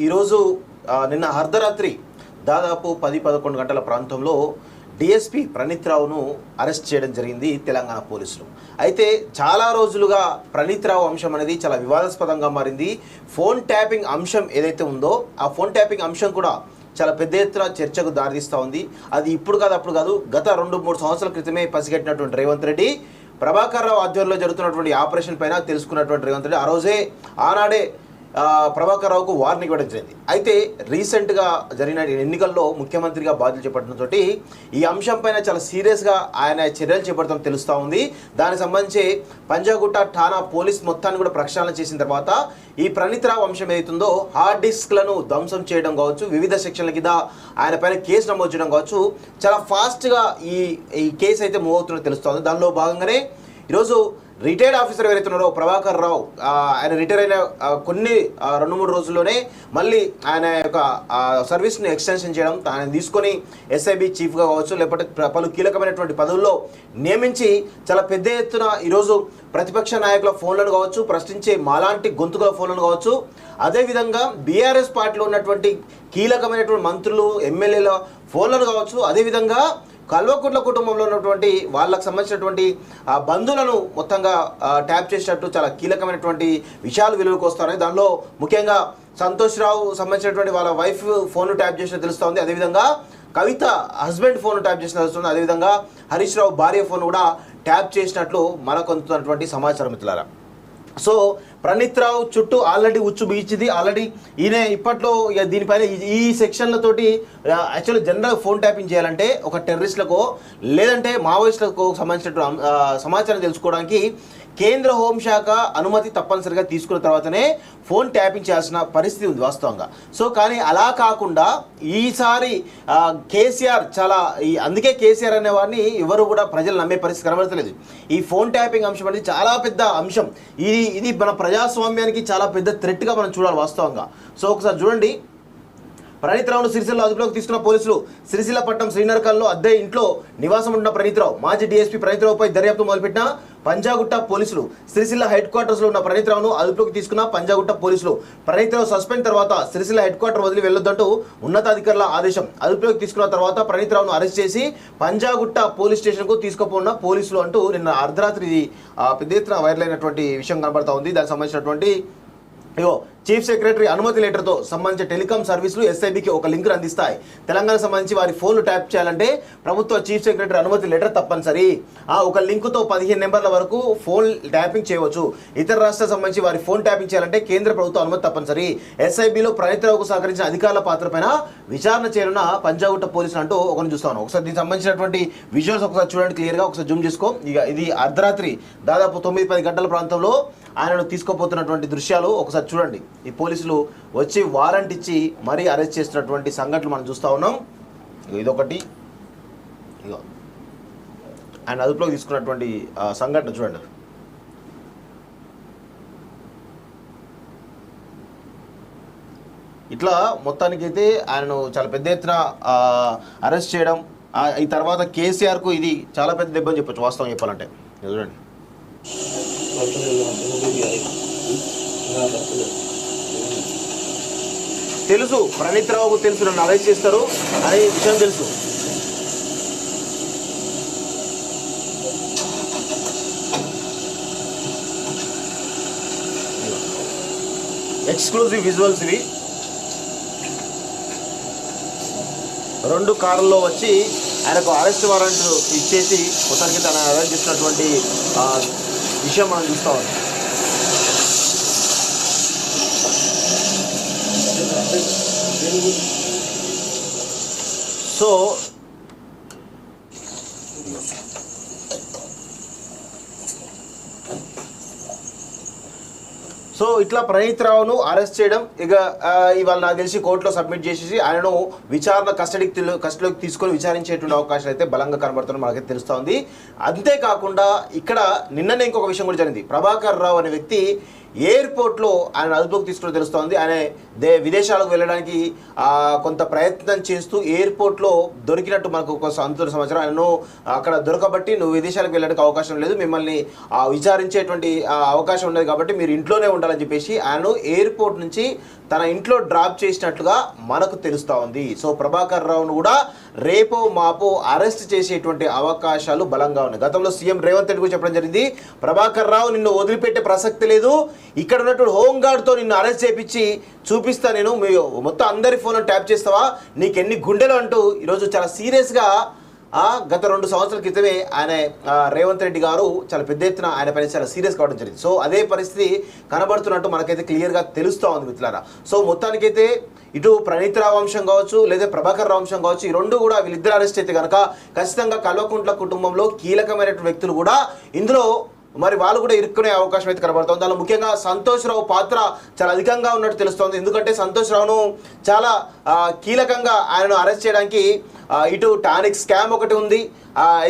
ఈరోజు నిన్న అర్ధరాత్రి దాదాపు 10-11 గంటల ప్రాంతంలో డిఎస్పీ ప్రణీత్ రావును అరెస్ట్ చేయడం జరిగింది తెలంగాణ పోలీసులు. అయితే చాలా రోజులుగా ప్రణీత్ రావు అంశం అనేది చాలా వివాదాస్పదంగా మారింది. ఫోన్ ట్యాపింగ్ అంశం ఏదైతే ఉందో ఆ ఫోన్ ట్యాపింగ్ అంశం కూడా చాలా పెద్ద ఎత్తున చర్చకు దారితీస్తూ ఉంది. అది ఇప్పుడు కాదు అప్పుడు కాదు, గత 2-3 సంవత్సరాల క్రితమే పసిగట్టినటువంటి రేవంత్ రెడ్డి ప్రభాకర్ రావు ఆధ్వర్యంలో జరుగుతున్నటువంటి ఆపరేషన్ పైన తెలుసుకున్నటువంటి రేవంత్ రెడ్డి ఆ రోజే ఆనాడే ప్రభాకర్ రావుకు వార్నింగ్ ఇవ్వడం జరిగింది. అయితే రీసెంట్గా జరిగిన ఎన్నికల్లో ముఖ్యమంత్రిగా బాధ్యతలు చేపట్టడంతో ఈ అంశం పైన చాలా సీరియస్గా ఆయన చర్యలు చేపడతాం తెలుస్తూ ఉంది. దానికి సంబంధించి పంజాగుట్ట ఠాణా పోలీస్ మొత్తాన్ని కూడా ప్రక్షాళన చేసిన తర్వాత ఈ ప్రణీత్ రావు అంశం ఏదైతుందో హార్డ్ డిస్క్లను ధ్వంసం చేయడం కావచ్చు, వివిధ సెక్షన్ల కింద ఆయన పైన కేసు నమోదు చేయడం కావచ్చు, చాలా ఫాస్ట్గా ఈ కేసు అయితే మూవ్ అవుతున్నట్టు తెలుస్తోంది. దానిలో భాగంగానే ఈరోజు రిటైర్డ్ ఆఫీసర్ ఎవరైతే ఉన్నారో ప్రభాకర్ రావు, ఆయన రిటైర్ అయిన కొన్ని 2-3 రోజుల్లోనే మళ్ళీ ఆయన యొక్క సర్వీస్ని ఎక్స్టెన్షన్ చేయడం, ఆయన తీసుకొని ఎస్ఐబి చీఫ్గా కావచ్చు లేకపోతే పలు కీలకమైనటువంటి పదవుల్లో నియమించి చాలా పెద్ద ఎత్తున ఈరోజు ప్రతిపక్ష నాయకుల ఫోన్లను కావచ్చు, ప్రశ్నించే మాలాంటి గొంతుకుల ఫోన్లను కావచ్చు, అదేవిధంగా బీఆర్ఎస్ పార్టీలో ఉన్నటువంటి కీలకమైనటువంటి మంత్రులు ఎమ్మెల్యేల ఫోన్లను కావచ్చు, అదేవిధంగా కల్వకుట్ల కుటుంబంలో ఉన్నటువంటి వాళ్ళకు సంబంధించినటువంటి బంధువులను మొత్తంగా ట్యాప్ చేసినట్టు చాలా కీలకమైనటువంటి విషయాలు వెలుగుకు వస్తున్నాయి. దానిలో ముఖ్యంగా సంతోష్ రావు సంబంధించినటువంటి వాళ్ళ వైఫ్ ఫోన్ ట్యాప్ చేసినట్టు తెలుస్తోంది. అదేవిధంగా కవిత హస్బెండ్ ఫోన్ ట్యాప్ చేసినట్టు తెలుస్తుంది. అదేవిధంగా హరీష్ రావు భార్య ఫోన్ కూడా ట్యాప్ చేసినట్లు మనకు అందుతున్నటువంటి సమాచారం మిత్రులారా. సో ప్రణీత్ రావు చుట్టూ ఆల్రెడీ ఉచ్చు బిగించింది. ఆల్రెడీ ఈయన ఇప్పట్లో దీనిపైన ఈ సెక్షన్లతోటి యాక్చువల్లీ జనరల్ ఫోన్ ట్యాపింగ్ చేయాలంటే ఒక టెర్రరిస్టులకో లేదంటే మావోయిస్టులకు సంబంధించినటువంటి సమాచారం తెలుసుకోవడానికి కేంద్ర హోంశాఖ అనుమతి తప్పనిసరిగా తీసుకున్న తర్వాతనే ఫోన్ ట్యాపింగ్ చేయాల్సిన పరిస్థితి ఉంది వాస్తవంగా. సో కానీ అలా కాకుండా ఈసారి కేసీఆర్ అందుకే కేసీఆర్ అనే వారిని ఎవరు కూడా ప్రజలు నమ్మే పరిస్థితి కనబడతలేదు. ఈ ఫోన్ ట్యాపింగ్ అంశం అనేది చాలా పెద్ద అంశం. ఇది మన ప్రజాస్వామ్యానికి చాలా పెద్ద థ్రెట్గా మనం చూడాలి వాస్తవంగా. సో ఒకసారి చూడండి, ప్రణీత్ రావును సిరిసిల్ల అదుపులోకి తీసుకున్న పోలీసులు. సిరిసిల్ల పట్టణం శ్రీనరకల్లో అద్దె ఇంట్లో నివాసం ఉన్న ప్రణీత్ రావు, మాజీ డీఎస్పీ ప్రణీత్ రావుపై దర్యాప్తు మొదలుపెట్టిన పంజాగుట్ట పోలీసులు. సిరిసిల్ల హెడ్ క్వార్టర్స్లో ఉన్న ప్రణీత్ రావును అదుపులోకి తీసుకున్న పంజాగుట్ట పోలీసులు. ప్రణీత్ రావు సస్పెండ్ తర్వాత సిరిసిల్ల హెడ్ క్వార్టర్ వదిలి వెళ్లొద్దంటూ ఉన్నతాధికారుల ఆదేశం. అదుపులోకి తీసుకున్న తర్వాత ప్రణీత్ రావును అరెస్ట్ చేసి పంజాగుట్ట పోలీస్ స్టేషన్కు తీసుకుపోన్న పోలీసులు అంటూ నిన్న అర్ధరాత్రి పెద్ద ఎత్తున వైరల్ అయినటువంటి విషయం కనబడతా ఉంది. దానికి సంబంధించినటువంటి చీఫ్ సెక్రటరీ అనుమతి లెటర్తో సంబంధించిన టెలికాం సర్వీసులు ఎస్ఐబికి ఒక లింక్ అందిస్తాయి. తెలంగాణకు సంబంధించి వారి ఫోన్లు ట్యాప్ చేయాలంటే ప్రభుత్వ చీఫ్ సెక్రటరీ అనుమతి లెటర్ తప్పనిసరి. ఒక లింకుతో 15 నెంబర్ల వరకు ఫోన్ ట్యాపింగ్ చేయవచ్చు. ఇతర రాష్ట్రాలకు సంబంధించి వారి ఫోన్ ట్యాపింగ్ చేయాలంటే కేంద్ర ప్రభుత్వ అనుమతి తప్పనిసరి. ఎస్ఐబిలో ప్రణీత్ రావుకు సహకరించిన అధికారుల పాత్రపైన విచారణ చేరున్న పంజాగుట్ట పోలీసులు అంటూ ఒకరిని చూస్తాను. ఒకసారి దీనికి సంబంధించినటువంటి విజువల్స్ ఒకసారి చూడండి క్లియర్గా. ఒకసారి జూమ్ చేసుకో. ఇది అర్ధరాత్రి దాదాపు 9-10 గంటల ప్రాంతంలో ఆయనను తీసుకుపోతున్నటువంటి దృశ్యాలు ఒకసారి చూడండి. ఈ పోలీసులు వచ్చి వారెంట్ ఇచ్చి మరీ అరెస్ట్ చేస్తున్నటువంటి సంఘటనలు మనం చూస్తూ ఉన్నాం. ఇదొకటి, ఆయన అదుపులోకి తీసుకున్నటువంటి సంఘటన చూడండి. ఇట్లా మొత్తానికైతే ఆయనను చాలా పెద్ద ఎత్తున అరెస్ట్ చేయడం, ఈ తర్వాత కేసీఆర్కు ఇది చాలా పెద్ద దెబ్బని చెప్పొచ్చు వాస్తవం చెప్పాలంటే. చూడండి, తెలుసు ప్రణీత్ రావుకు తెలుసు నన్ను అరెస్ట్ చేస్తారు అనే విషయం తెలుసు. ఎక్స్క్లూజివ్ విజువల్స్ ఇవి. 2 కార్లలో వచ్చి ఆయనకు అరెస్ట్ వారెంట్ ఇచ్చేసి మొత్తానికి తన అరెస్ట్ చేసినటువంటి విషయం మనం చూస్తూ ఉన్నాం. సో ఇట్లా ప్రణీత్ రావును అరెస్ట్ చేయడం, ఇక ఇవాళ నాకు తెలిసి కోర్టులో సబ్మిట్ చేసేసి ఆయనను విచారణ కస్టడీలోకి తీసుకొని విచారించేటువంటి అవకాశాలు అయితే బలంగా కనబడుతున్నాయి మనకైతే తెలుస్తూ ఉంది. అంతేకాకుండా ఇక్కడ నిన్ననే ఇంకొక విషయం కూడా జరిగింది. ప్రభాకర్ రావు అనే వ్యక్తి ఎయిర్పోర్ట్లో ఆయన అదుపులోకి తీసుకుని తెలుస్తోంది. ఆయన విదేశాలకు వెళ్ళడానికి కొంత ప్రయత్నం చేస్తూ ఎయిర్పోర్ట్లో దొరికినట్టు మనకు ఒక సమాచారం. ఆయన అక్కడ దొరకబట్టి నువ్వు విదేశాలకు వెళ్ళడానికి అవకాశం లేదు, మిమ్మల్ని విచారించేటువంటి అవకాశం ఉండదు కాబట్టి మీరు ఇంట్లోనే ఉండాలని చెప్పేసి ఆయన ఎయిర్పోర్ట్ నుంచి తన ఇంట్లో డ్రాప్ చేసినట్లుగా మనకు తెలుస్తూ ఉంది. సో ప్రభాకర్ రావును కూడా రేపో మాపో అరెస్ట్ చేసేటువంటి అవకాశాలు బలంగా ఉన్నాయి. గతంలో సీఎం రేవంత్ రెడ్డి కూడా చెప్పడం జరిగింది, ప్రభాకర్ రావు నిన్ను వదిలిపెట్టే ప్రసక్తి లేదు, ఇక్కడ ఉన్నటువంటి హోంగార్డ్తో నిన్ను అరెస్ట్ చేయించి చూపిస్తా, నేను మొత్తం అందరి ఫోన్లో ట్యాప్ చేస్తావా, నీకు ఎన్ని గుండెలు అంటూ ఈరోజు చాలా సీరియస్గా గత 2 సంవత్సరాల క్రితమే ఆయన రేవంత్ రెడ్డి గారు చాలా పెద్ద ఎత్తున ఆయన పైన చాలా సీరియస్ కావడం జరిగింది. సో అదే పరిస్థితి కనబడుతున్నట్టు మనకైతే క్లియర్గా తెలుస్తూ ఉంది మిత్రులారా. సో మొత్తానికైతే ఇటు ప్రణీత్ రావు అంశం కావచ్చు లేదా ప్రభాకర్ రావు అంశం కావచ్చు, ఈ రెండు కూడా వీళ్ళిద్దరు అరెస్ట్ అయితే కనుక ఖచ్చితంగా కల్వకుంట్ల కుటుంబంలో కీలకమైనటువంటి వ్యక్తులు కూడా ఇందులో మరి వాళ్ళు కూడా ఇరుక్కునే అవకాశం అయితే కనబడుతుంది. దానిలో ముఖ్యంగా సంతోష్ రావు పాత్ర చాలా అధికంగా ఉన్నట్టు తెలుస్తోంది. ఎందుకంటే సంతోష్ రావును చాలా కీలకంగా ఆయనను అరెస్ట్ చేయడానికి ఇటు టానిక్ స్కామ్ ఒకటి ఉంది,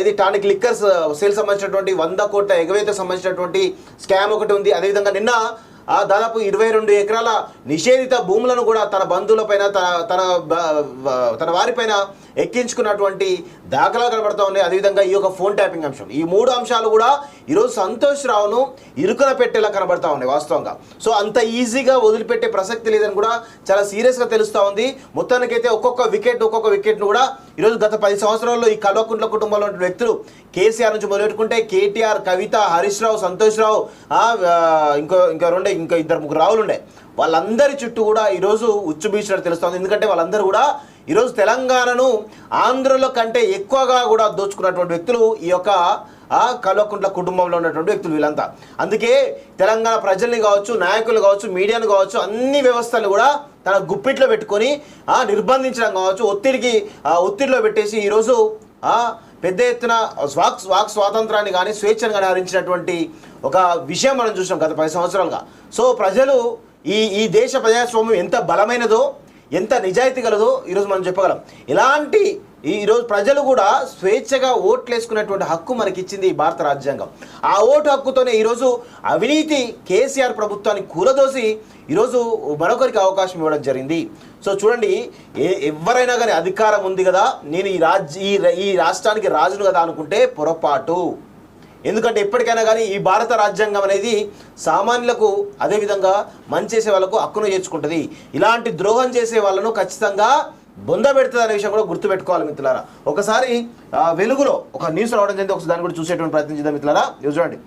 ఇది టానిక్ లిక్కర్స్ సేల్ సంబంధించినటువంటి 100 కోట్ల ఎగవేతకు సంబంధించినటువంటి స్కామ్ ఒకటి ఉంది. అదేవిధంగా నిన్న దాదాపు 22 ఎకరాల నిషేధిత భూములను కూడా తన బంధువులపైన తన వారిపైన ఎక్కించుకున్నటువంటి దాఖలా కనబడతా ఉన్నాయి. అదేవిధంగా ఈ యొక్క ఫోన్ ట్యాపింగ్ అంశం, ఈ 3 అంశాలు కూడా ఈరోజు సంతోష్ రావును ఇరుకున పెట్టేలా కనబడతా ఉన్నాయి వాస్తవంగా. సో అంత ఈజీగా వదిలిపెట్టే ప్రసక్తి లేదని కూడా చాలా సీరియస్గా తెలుస్తూ ఉంది. మొత్తానికైతే ఒక్కొక్క వికెట్ను కూడా ఈరోజు గత 10 సంవత్సరాల్లో ఈ కల్వకుంట్ల కుటుంబంలో ఉన్న వ్యక్తులు కేసీఆర్ నుంచి మొదలెట్టుకుంటే కేటీఆర్, కవిత, హరీష్ రావు, సంతోష్ రావు, ఇంకా 2-3 రావులు ఉండే, వాళ్ళందరి చుట్టూ కూడా ఈరోజు ఉచ్చుబీచినట్టు తెలుస్తుంది. ఎందుకంటే వాళ్ళందరూ కూడా ఈరోజు తెలంగాణను ఆంధ్రలో కంటే ఎక్కువగా కూడా దోచుకున్నటువంటి వ్యక్తులు ఈ యొక్క కల్వకుంట్ల కుటుంబంలో ఉన్నటువంటి వ్యక్తులు వీళ్ళంతా. అందుకే తెలంగాణ ప్రజల్ని కావచ్చు, నాయకులు కావచ్చు, మీడియాను కావచ్చు, అన్ని వ్యవస్థలు కూడా తన గుప్పిట్లో పెట్టుకొని నిర్బంధించడం కావచ్చు, ఒత్తిడిలో పెట్టేసి ఈరోజు పెద్ద ఎత్తున వాక్ స్వాతంత్రాన్ని కానీ స్వేచ్ఛను కానీ హరించినటువంటి ఒక విషయం మనం చూసాం గత 10 సంవత్సరాలుగా. సో ప్రజలు ఈ దేశ ప్రజాస్వామ్యం ఎంత బలమైనదో, ఎంత నిజాయితీ గలదో ఈరోజు మనం చెప్పగలం. ఈరోజు ప్రజలు కూడా స్వేచ్ఛగా ఓట్లు వేసుకునేటువంటి హక్కు మనకిచ్చింది ఈ భారత రాజ్యాంగం. ఆ ఓటు హక్కుతోనే ఈరోజు అవినీతి కేసీఆర్ ప్రభుత్వాన్ని కూలదోసి ఈరోజు మరొకరికి అవకాశం ఇవ్వడం జరిగింది. సో చూడండి, ఎవరైనా కానీ అధికారం ఉంది కదా, నేను ఈ రాష్ట్రానికి రాజును కదా అనుకుంటే పొరపాటు. ఎందుకంటే ఎప్పటికైనా కానీ ఈ భారత రాజ్యాంగం అనేది సామాన్యులకు అదేవిధంగా మంచి చేసే వాళ్ళకు హక్కును చేర్చుకుంటుంది. ఇలాంటి ద్రోహం చేసే వాళ్ళను ఖచ్చితంగా బొంద పెడుతుంది అనే విషయం కూడా గుర్తుపెట్టుకోవాలి మిత్రులారా. ఒకసారి వెలుగులో ఒక న్యూస్ రావడం జరిగింది, ఒకసారి దాన్ని కూడా చూసేటువంటి ప్రయత్నం చేద్దాం మిత్రులారా. చూడండి,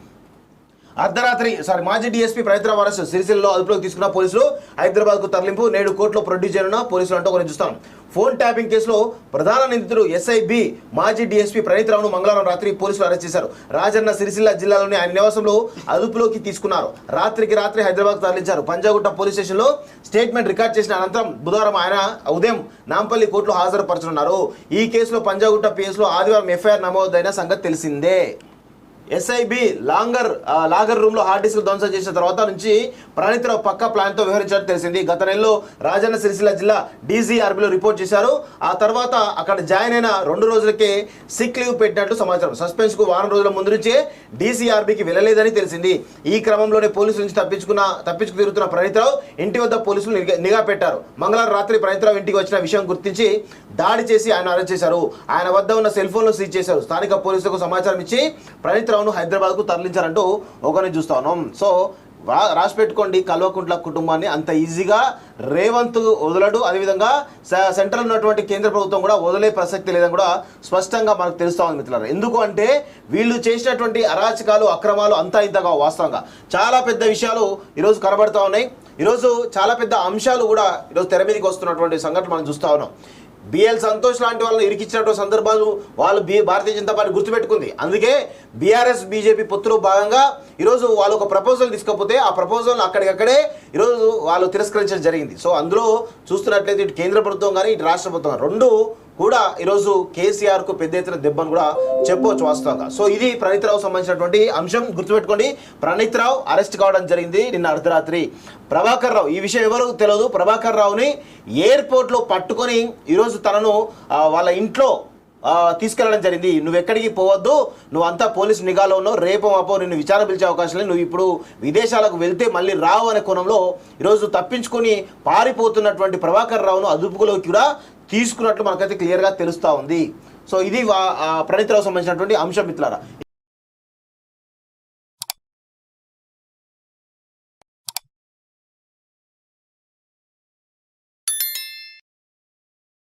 మాజీ డీఎస్పీ ప్రణీత్ రావు అరెస్ట్, సిరిసిల్లలో అదుపులోకి తీసుకున్న పోలీసులు, హైదరాబాద్కు తరలింపు, నేడు కోర్టులో ప్రొడ్యూస్ చేయనున్న పోలీసులు అంటూ ఒకరిని చూస్తాం. ఫోన్ ట్యాపింగ్ కేసులో ప్రధాన నిందితుడు ఎస్ఐబి మాజీ డీఎస్పీ ప్రణీత్ రావును మంగళవారం రాత్రి పోలీసులు అరెస్ట్ చేశారు. రాజన్న సిరిసిల్ల జిల్లాలోని ఆయన నివాసంలో అదుపులోకి తీసుకున్నారు. రాత్రి హైదరాబాద్ తరలించారు. పంజాగుట్ట పోలీస్ స్టేషన్లో స్టేట్మెంట్ రికార్డ్ చేసిన అనంతరం బుధవారం ఆయన ఉదయం నాంపల్లి కోర్టులో హాజరుపరచనున్నారు. ఈ కేసులో పంజాగుట్ట పిఎస్లో ఆదివారం ఎఫ్ఐఆర్ నమోదైన సంగతి తెలిసిందే. ఎస్ఐబి లాగర్ రూమ్లో హార్డ్ డిస్క్ ధ్వంసం చేసిన తర్వాత నుంచి ప్రణీత్ రావు పక్కా ప్లాన్తో వ్యవహరించినట్టు తెలిసింది. గత నెలలో రాజన్న సిరిసిల్ల జిల్లా డీజీఆర్బీలో రిపోర్ట్ చేశారు. ఆ తర్వాత అక్కడ జాయిన్ అయిన 2 రోజులకే సిక్ లీవ్ పెట్టినట్టు సమాచారం. సస్పెన్స్కు వారం రోజుల ముందు నుంచే డీసీఆర్బీకి వెళ్ళలేదని తెలిసింది. ఈ క్రమంలోనే పోలీసుల నుంచి తప్పించుకు తిరుగుతున్న ప్రణీత్ రావు ఇంటి వద్ద పోలీసులు నిఘా పెట్టారు. మంగళవారం రాత్రి ప్రణీత్ రావు ఇంటికి వచ్చిన విషయం గుర్తించి దాడి చేసి ఆయన అరెస్ట్ చేశారు. ఆయన వద్ద ఉన్న సెల్ ఫోన్లు సీజ్ చేశారు. స్థానిక పోలీసులకు సమాచారం ఇచ్చి ప్రణీత్ రావును హైదరాబాద్కు తరలించారంటూ ఒకరిని చూస్తా ఉన్నాం. సో రాసి పెట్టుకోండి, కల్వకుంట్ల కుటుంబాన్ని అంత ఈజీగా రేవంత్ వదలడు, అదేవిధంగా సెంట్రల్ ఉన్నటువంటి కేంద్ర ప్రభుత్వం కూడా వదిలే ప్రసక్తి లేదని కూడా స్పష్టంగా మనకు తెలుస్తా ఉంది మిత్రులారా. ఎందుకు అంటే వీళ్ళు చేసినటువంటి అరాచకాలు, అక్రమాలు అంతా ఇంతగా వాస్తవంగా చాలా పెద్ద విషయాలు ఈరోజు కనబడతా ఉన్నాయి. ఈరోజు చాలా పెద్ద అంశాలు కూడా ఈరోజు తెర మీదకి వస్తున్నటువంటి సంఘటన మనం చూస్తూ ఉన్నాం. బిఎల్ సంతోష్ లాంటి వాళ్ళని ఇరికిచ్చినటువంటి సందర్భాలు వాళ్ళు భారతీయ జనతా పార్టీ గుర్తుపెట్టుకుంది. అందుకే బీఆర్ఎస్ బీజేపీ పొత్తులో భాగంగా ఈరోజు వాళ్ళు ఒక ప్రపోజల్ తీసుకపోతే ఆ ప్రపోజల్ అక్కడికక్కడే ఈరోజు వాళ్ళు తిరస్కరించడం జరిగింది. సో అందులో చూస్తున్నట్లయితే ఇటు కేంద్ర ప్రభుత్వం కానీ ఇటు రాష్ట్ర ప్రభుత్వం రెండు కూడా ఈరోజు కేసీఆర్కు పెద్ద ఎత్తున దెబ్బను కూడా చెప్పవచ్చు వాస్తవంగా. సో ఇది ప్రణీత్ రావు సంబంధించినటువంటి అంశం. గుర్తుపెట్టుకోండి, ప్రణీత్ రావు అరెస్ట్ కావడం జరిగింది నిన్న అర్ధరాత్రి. ప్రభాకర్ రావు, ఈ విషయం ఎవరు తెలియదు, ప్రభాకర్ రావుని ఎయిర్పోర్ట్లో పట్టుకొని ఈరోజు తనను వాళ్ళ ఇంట్లో తీసుకెళ్లడం జరిగింది. నువ్వు ఎక్కడికి పోవద్దు, నువ్వు అంతా పోలీసు నిఘాలో ఉన్నావు, రేపు మాపో నిన్ను విచారణ పిలిచే అవకాశం లేదు, నువ్వు ఇప్పుడు విదేశాలకు వెళ్తే మళ్ళీ రావు అనే కోణంలో ఈరోజు తప్పించుకొని పారిపోతున్నటువంటి ప్రభాకర్ రావును అదుపులోకి కూడా తీసుకున్నట్లు మనకైతే క్లియర్గా తెలుస్తూ ఉంది. సో ఇది ప్రణీత్ రావు సంబంధించినటువంటి అంశం మిత్రులారా.